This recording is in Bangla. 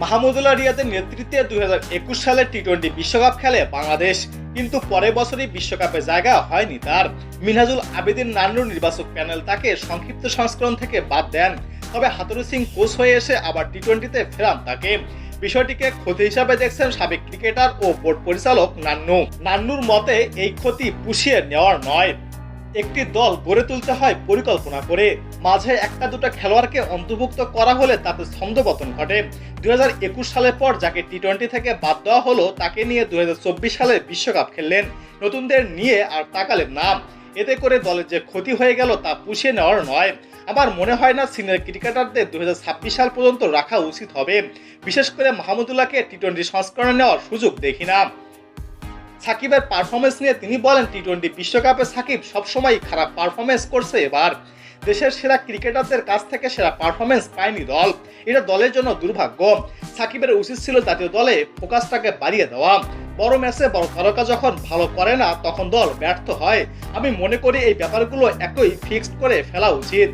মাহমুদুল্লাহ রিয়াদের নেতৃত্বে 2021 সালে টি-20 বিশ্বকাপ খেলে বাংলাদেশ, কিন্তু পরের বছরই বিশ্বকাপে জায়গা হয়নি তার। মিনহাজুল আবেদীন নান্নুর নির্বাচক প্যানেল তাকে সংক্ষিপ্ত সংস্করণ থেকে বাদ দেন, তবে হাতুরু সিং কোচ হয়ে এসে আবার টি-20তে ফেরান তাকে। বিষয়টিকে ক্ষতি হিসাবে দেখছেন সাবেক ক্রিকেটার ও বোর্ড পরিচালক নান্নুর মতে এই ক্ষতি পুষিয়ে নেওয়ার নয়, একটি দল গড়ে তুলতে হয় পরিকল্পনা করে। মাঝে একটা দুটো খেলোয়াড়কে অন্তর্ভুক্ত করা হলে তাতে ছন্দপতন ঘটে। 2021 সালের পর যাকে টি-20 থেকে বাদ দেওয়া হলো তাকে নিয়ে 2024 সালে বিশ্বকাপ খেললেন, নতুনদের নিয়ে আর তাকালেন না। এতে করে দলের যে ক্ষতি হয়ে গেল তা পুষিয়ে নেওয়ার নয়। আমার মনে হয় না সিনিয়র ক্রিকেটারদের 2026 সাল পর্যন্ত রাখা উচিত হবে। বিশেষ করে মাহমুদুল্লাহকে টি-20 সংস্করণে নেওয়ার সুযোগ দেখি না। সাকিবের পারফরমেন্স নিয়ে তিনি বলেন, টি-20 বিশ্বকাপে সাকিব সবসময় খারাপ পারফরমেন্স করছে। এবার দেশের সেরা ক্রিকেটারদের কাছ থেকে সেরা পারফরমেন্স পায়নি দল, এটা দলের জন্য দুর্ভাগ্য। সাকিবের উচিত ছিল জাতীয় দলে ফোকাসটাকে বাড়িয়ে দেওয়া। বড় ম্যাচে বড় তারকা যখন ভালো করে না তখন দল ব্যর্থ হয়। আমি মনে করি এই ব্যাপারগুলো একই ফিক্সড করে ফেলা উচিত।